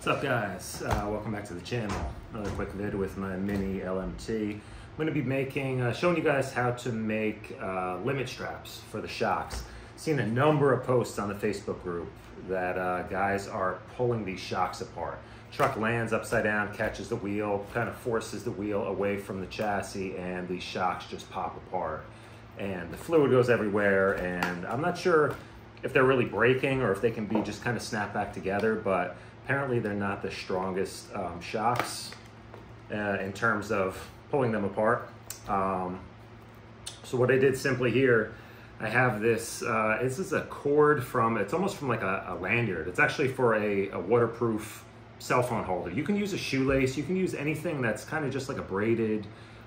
What's up, guys? Welcome back to the channel. Another quick vid with my mini LMT. I'm going to be showing you guys how to make limit straps for the shocks. Seen a number of posts on the Facebook group that guys are pulling these shocks apart. Truck lands upside down, catches the wheel, kind of forces the wheel away from the chassis, and these shocks just pop apart. And the fluid goes everywhere, and I'm not sure if they're really breaking or if they can be just kind of snap back together, but apparently they're not the strongest shocks in terms of pulling them apart. So what I did simply here, I have this, this is a cord from, it's almost from like a lanyard. It's actually for a waterproof cell phone holder. You can use a shoelace, you can use anything that's kind of just like a braided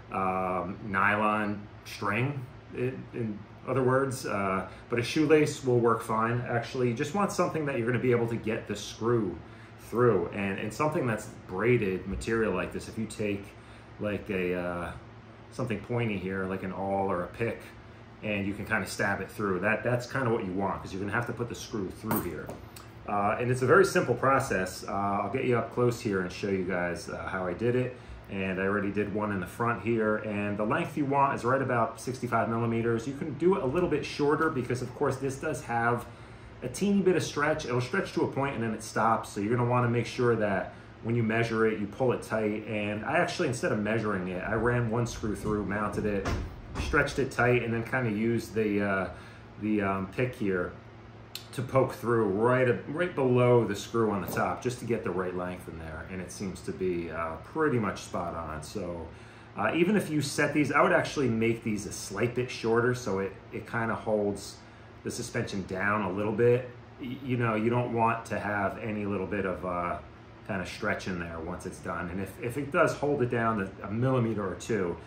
nylon string, in other words, but a shoelace will work fine. Actually, you just want something that you're going to be able to get the screw through, and something that's braided material like this. If you take like a something pointy here, like an awl or a pick, and you can kind of stab it through, that's kind of what you want, because you're going to have to put the screw through here. And it's a very simple process. I'll get you up close here and show you guys how I did it. And I already did one in the front here, and the length you want is right about 65 millimeters. You can do it a little bit shorter because, of course, this does have a teeny bit of stretch. It'll stretch to a point and then it stops. So you're going to want to make sure that when you measure it, you pull it tight. And I actually, instead of measuring it, I ran one screw through, mounted it, stretched it tight, and then kind of used the pick here to poke through right below the screw on the top, just to get the right length in there. And it seems to be pretty much spot on. So even if you set these, I would actually make these a slight bit shorter so it kind of holds the suspension down a little bit. You know, you don't want to have any little bit of kind of stretch in there once it's done. And if it does hold it down a millimeter or two,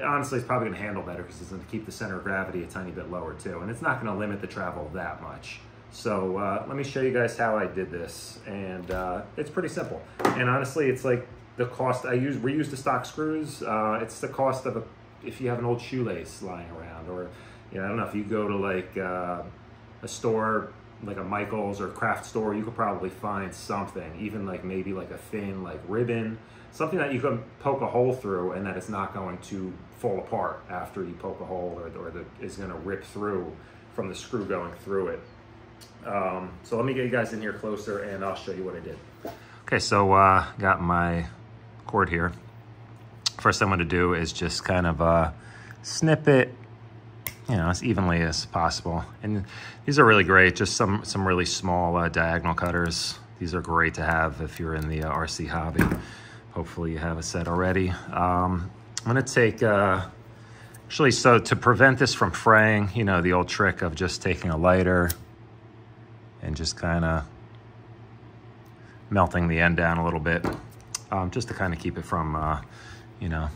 honestly, it's probably going to handle better because it's going to keep the center of gravity a tiny bit lower too. And it's not going to limit the travel that much. So let me show you guys how I did this, and it's pretty simple. And honestly, it's like the cost we use the stock screws. It's the cost of if you have an old shoelace lying around, or I don't know, if you go to like a store like a Michael's or craft store, you could probably find something, even like maybe like a thin like ribbon, something that you can poke a hole through and that it's not going to fall apart after you poke a hole, or that is going to rip through from the screw going through it. So let me get you guys in here closer and I'll show you what I did. Okay, so got my cord here. First thing I'm going to do is just kind of snip it, as evenly as possible. And these are really great, just some really small diagonal cutters. These are great to have if you're in the RC hobby. Hopefully you have a set already. I'm going to take, actually, so to prevent this from fraying, the old trick of just taking a lighter and just kind of melting the end down a little bit, just to kind of keep it from,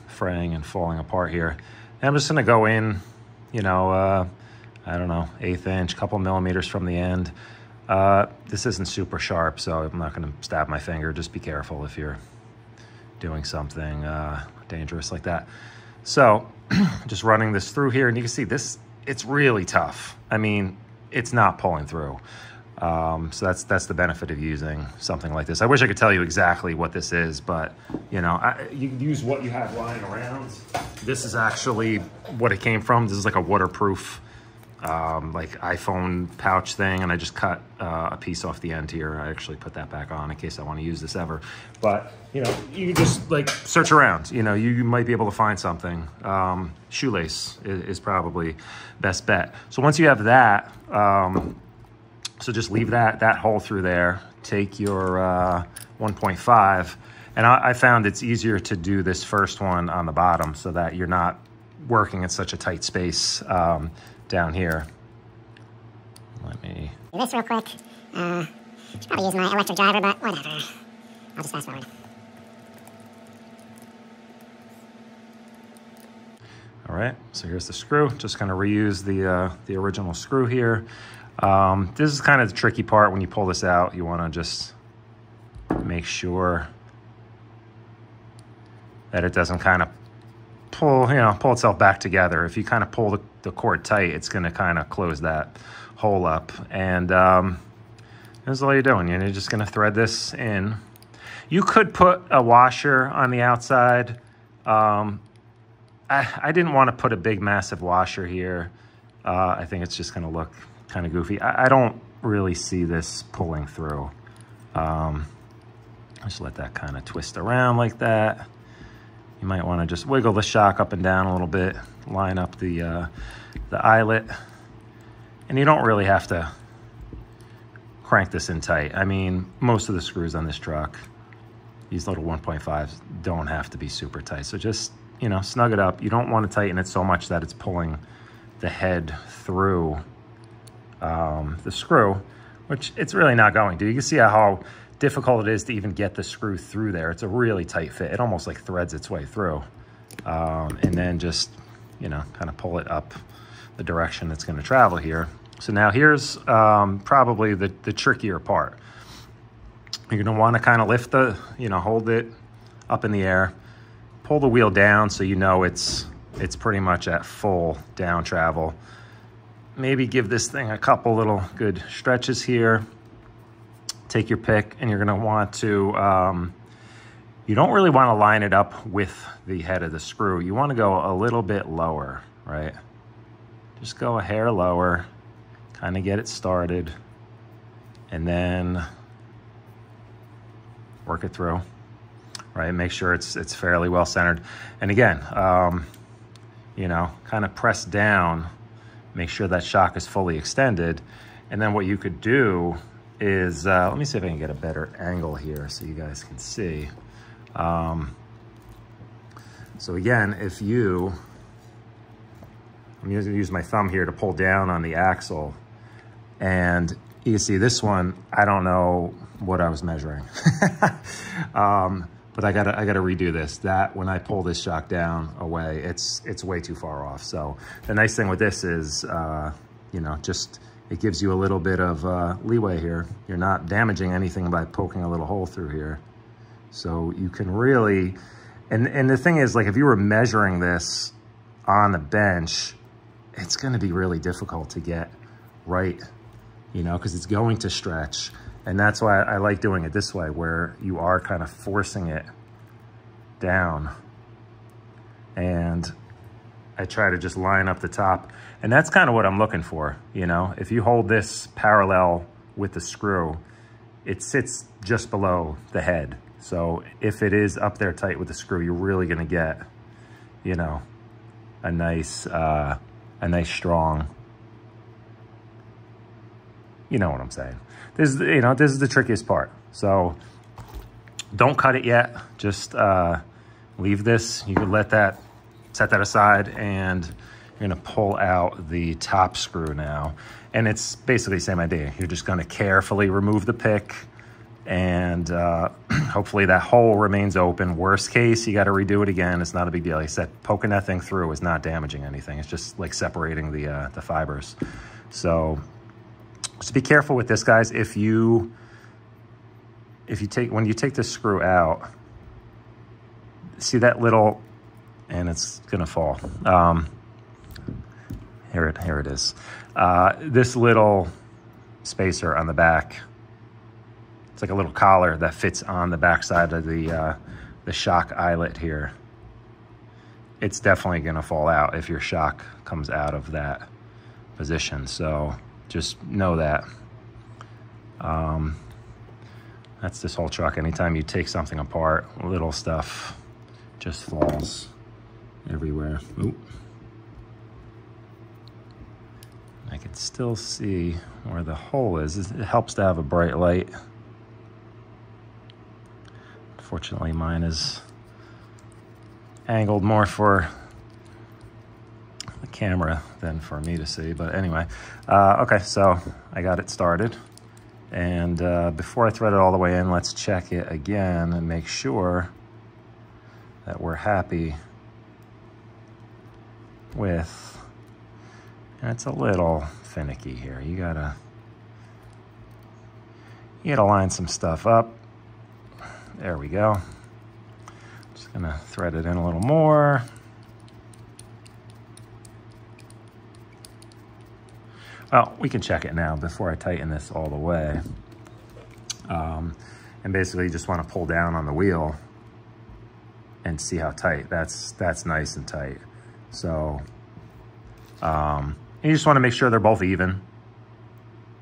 fraying and falling apart here. And I'm just going to go in, I don't know, 1/8 inch, couple millimeters from the end. This isn't super sharp, so I'm not going to stab my finger. Just be careful if you're doing something dangerous like that. So just running this through here, and you can see this, it's really tough. I mean, it's not pulling through. So that's the benefit of using something like this. I wish I could tell you exactly what this is, but you can use what you have lying around. This is actually what it came from. This is like a waterproof like iPhone pouch thing, and I just cut a piece off the end here. I actually put that back on in case I want to use this ever. But you can just like search around. You might be able to find something. Shoelace is probably best bet. So once you have that, so just leave that hole through there. Take your 1.5, and I found it's easier to do this first one on the bottom so that you're not working in such a tight space down here. Let me do this real quick. Should probably use my electric driver, but whatever. I'll just fast forward. All right, so here's the screw. Just gonna reuse the original screw here. This is kind of the tricky part when you pull this out. You want to just make sure that it doesn't kind of pull itself back together. If you kind of pull the cord tight, it's going to kind of close that hole up. And That's all you're doing. You're just going to thread this in. You could put a washer on the outside. I didn't want to put a big, massive washer here. I think it's just going to look kind of goofy. I don't really see this pulling through. Just let that kind of twist around like that. You might want to just wiggle the shock up and down a little bit, line up the eyelet. And you don't really have to crank this in tight. I mean, most of the screws on this truck, these little 1.5s, don't have to be super tight. So just, you know, snug it up. You don't want to tighten it so much that it's pulling the head through the screw, which it's really not going to. You can see how difficult it is to even get the screw through there. It's a really tight fit. It almost like threads its way through. And then just, you know, kind of pull it up the direction it's going to travel here. So now here's probably the trickier part. You're going to want to kind of lift the, you know, hold it up in the air, pull the wheel down so you know it's pretty much at full down travel. Maybe give this thing a couple little good stretches here. Take your pick, and you're going to want to, you don't really want to line it up with the head of the screw. You want to go a little bit lower, right? Just go a hair lower, kind of get it started, and then work it through, right? Make sure it's fairly well centered. And again, you know, kind of press down, make sure that shock is fully extended. And then what you could do is, let me see if I can get a better angle here so you guys can see. So again, if you, I'm going to use my thumb here to pull down on the axle, and you can see this one, I don't know what I was measuring. But I gotta redo this. That, when I pull this shock down away, it's way too far off. So the nice thing with this is, you know, just, it gives you a little bit of leeway here. You're not damaging anything by poking a little hole through here. So you can really, and the thing is, like, if you were measuring this on the bench, it's gonna be really difficult to get right, you know, because it's going to stretch. And that's why I like doing it this way, where you are kind of forcing it down. And I try to just line up the top. And that's kind of what I'm looking for, you know. If you hold this parallel with the screw, it sits just below the head. So if it is up there tight with the screw, you're really gonna get, you know, a nice strong, you know what I'm saying. This is, you know, this is the trickiest part. So don't cut it yet. Just leave this. You can let that, set that aside, and you're gonna pull out the top screw now. And it's basically the same idea. You're just gonna carefully remove the pick, and hopefully that hole remains open. Worst case, you gotta redo it again. It's not a big deal. Like I said, poking that thing through is not damaging anything. It's just like separating the fibers. So be careful with this, guys. When you take this screw out, see that little, and it's gonna fall. Here it is. This little spacer on the back, it's like a little collar that fits on the back side of the shock eyelet here. It's definitely gonna fall out if your shock comes out of that position. So just know that. That's this whole truck. Anytime you take something apart, little stuff just falls everywhere. Oop. I can still see where the hole is. It helps to have a bright light. Unfortunately, mine is angled more for the camera than for me to see, but anyway. Okay, so I got it started. And before I thread it all the way in, let's check it again and make sure that we're happy with, and it's a little finicky here. You gotta line some stuff up. There we go. Just gonna thread it in a little more. Well, we can check it now before I tighten this all the way. and basically you just want to pull down on the wheel and see how tight. That's nice and tight. So you just want to make sure they're both even.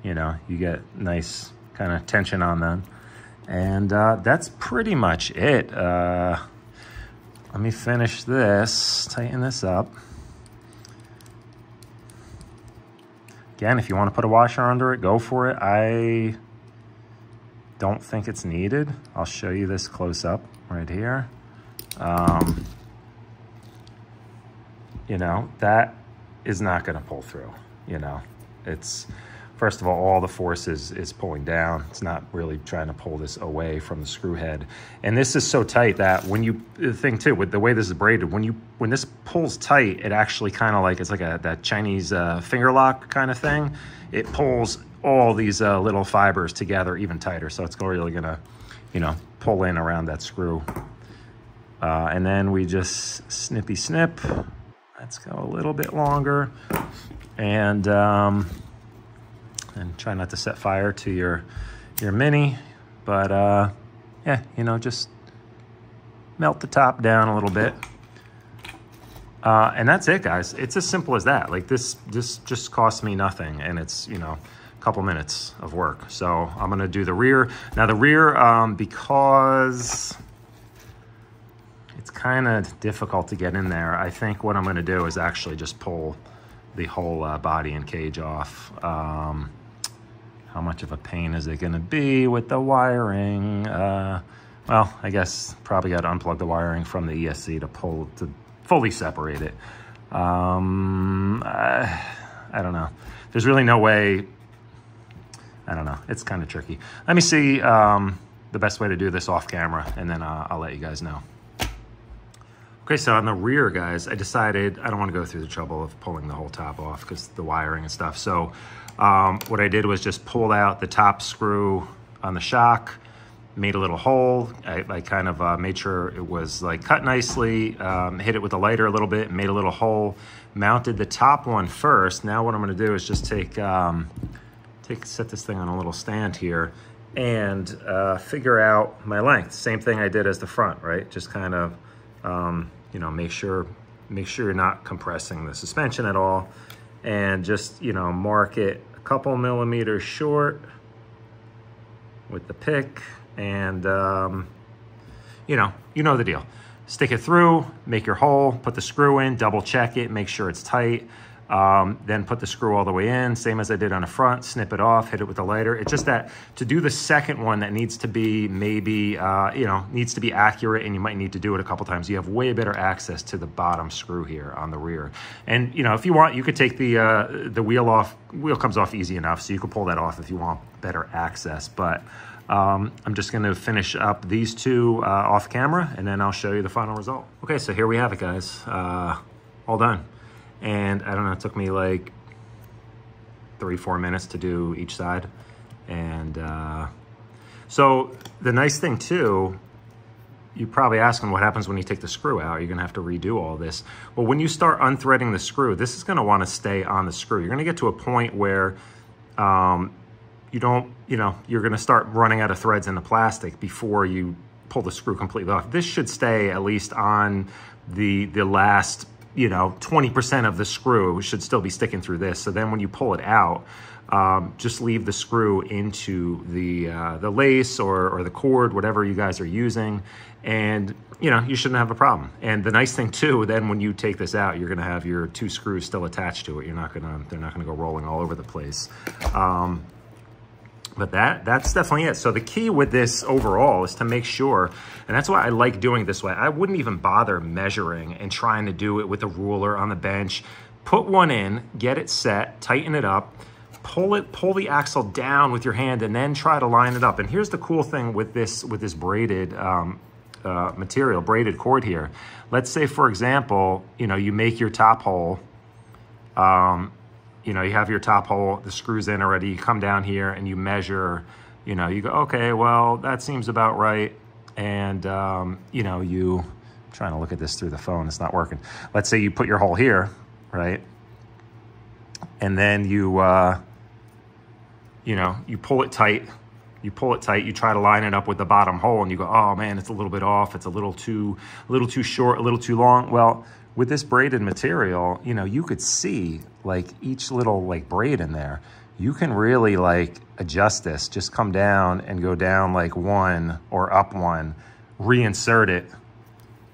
You know, you get nice kind of tension on them. And that's pretty much it. Let me finish this, tighten this up. Again, if you want to put a washer under it, go for it. I don't think it's needed. I'll show you this close up right here. You know, that is not going to pull through. You know, it's, first of all the force is pulling down. It's not really trying to pull this away from the screw head. And this is so tight that when you, the thing too, with the way this is braided, when this pulls tight, it actually kind of like, it's like that Chinese finger lock kind of thing. It pulls all these little fibers together even tighter. So it's really gonna, you know, pull in around that screw. And then we just snippy snip. Let's go a little bit longer. And try not to set fire to your Mini, but yeah, you know, just melt the top down a little bit. And that's it, guys. It's as simple as that. Like this just cost me nothing, and it's, you know, a couple minutes of work. So I'm gonna do the rear. Now the rear, because it's kind of difficult to get in there, I think what I'm gonna do is actually just pull the whole body and cage off. How much of a pain is it gonna be with the wiring? Well, I guess probably gotta unplug the wiring from the ESC to fully separate it. I don't know. There's really no way, I don't know. It's kind of tricky. Let me see the best way to do this off camera, and then I'll let you guys know. Okay, so on the rear, guys, I decided I don't want to go through the trouble of pulling the whole top off because the wiring and stuff. So what I did was just pulled out the top screw on the shock, made a little hole. I kind of made sure it was like cut nicely, hit it with a lighter a little bit, made a little hole, mounted the top one first. Now what I'm gonna do is just set this thing on a little stand here and figure out my length. Same thing I did as the front, right? Just kind of, you know, make sure you're not compressing the suspension at all, and just, you know, mark it a couple millimeters short with the pick, and you know the deal. Stick it through, make your hole, put the screw in, double check it, make sure it's tight. Then put the screw all the way in, same as I did on the front, snip it off, hit it with a lighter. It's just that to do the second one, that needs to be maybe, you know, needs to be accurate, and you might need to do it a couple times. You have way better access to the bottom screw here on the rear. And, you know, if you want, you could take the wheel off. Wheel comes off easy enough, so you could pull that off if you want better access. But I'm just gonna finish up these two off camera, and then I'll show you the final result. Okay, so here we have it, guys. All done. And I don't know, it took me like 3-4 minutes to do each side. And so the nice thing too, you're probably asking what happens when you take the screw out. You're gonna have to redo all this. Well, when you start unthreading the screw, this is gonna wanna stay on the screw. You're gonna get to a point where you don't, you know, you're gonna start running out of threads in the plastic before you pull the screw completely off. This should stay at least on the last, you know, 20% of the screw should still be sticking through this. So then when you pull it out, just leave the screw into the lace or the cord, whatever you guys are using, and you know, you shouldn't have a problem. And the nice thing too, then when you take this out, you're gonna have your two screws still attached to it. They're not gonna go rolling all over the place. But that's definitely it. So the key with this overall is to make sure, and that's why I like doing it this way. I wouldn't even bother measuring and trying to do it with a ruler on the bench. Put one in, get it set, tighten it up, pull the axle down with your hand, and then try to line it up. And here's the cool thing with this braided material, braided cord here. Let's say, for example, you know, you make your top hole, you know, you have your top hole, the screw's in already, you come down here and you measure, you know, you go, okay, well, that seems about right. And, you know, I'm trying to look at this through the phone, it's not working. Let's say you put your hole here, right? And then you know, you pull it tight, you pull it tight, you try to line it up with the bottom hole, and you go, oh man, it's a little bit off, it's a little too short, a little too long. Well, with this braided material, you know, you could see like each little like braid in there. You can really like adjust this, just come down and go down like one or up one, reinsert it,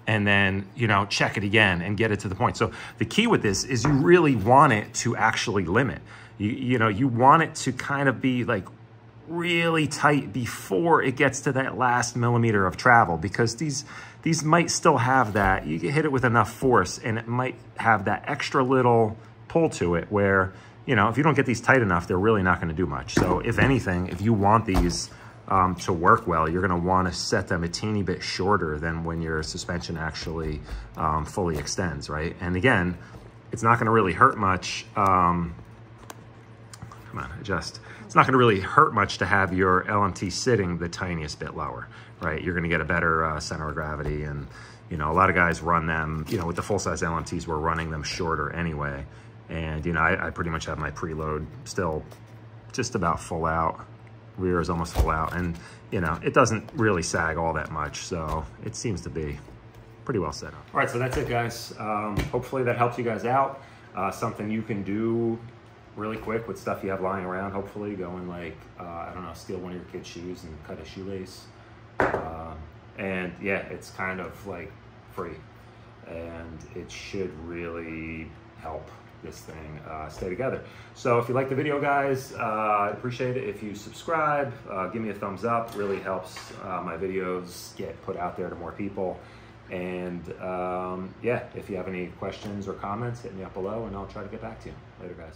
and then, you know, check it again and get it to the point. So the key with this is you really want it to actually limit. You know, you want it to kind of be like really tight before it gets to that last millimeter of travel, because these might still have that. You can hit it with enough force and it might have that extra little pull to it where, you know, if you don't get these tight enough, they're really not going to do much. So if anything, if you want these to work well, you're going to want to set them a teeny bit shorter than when your suspension actually fully extends, right? And again, it's not going to really hurt much. Come on, adjust. It's not going to really hurt much to have your LMT sitting the tiniest bit lower, right? You're going to get a better center of gravity. And, you know, a lot of guys run them, you know, with the full-size LMTs, we're running them shorter anyway. And, you know, I pretty much have my preload still just about full out. Rear is almost full out. And, you know, it doesn't really sag all that much. So it seems to be pretty well set up. All right, so that's it, guys. Hopefully that helps you guys out. Something you can do really quick with stuff you have lying around. Hopefully go and like, I don't know, steal one of your kids' shoes and cut a shoelace. And yeah, it's kind of like free. And it should really help this thing stay together. So if you like the video, guys, I'd appreciate it if you subscribe, give me a thumbs up. Really helps my videos get put out there to more people. And yeah, if you have any questions or comments, hit me up below and I'll try to get back to you. Later, guys.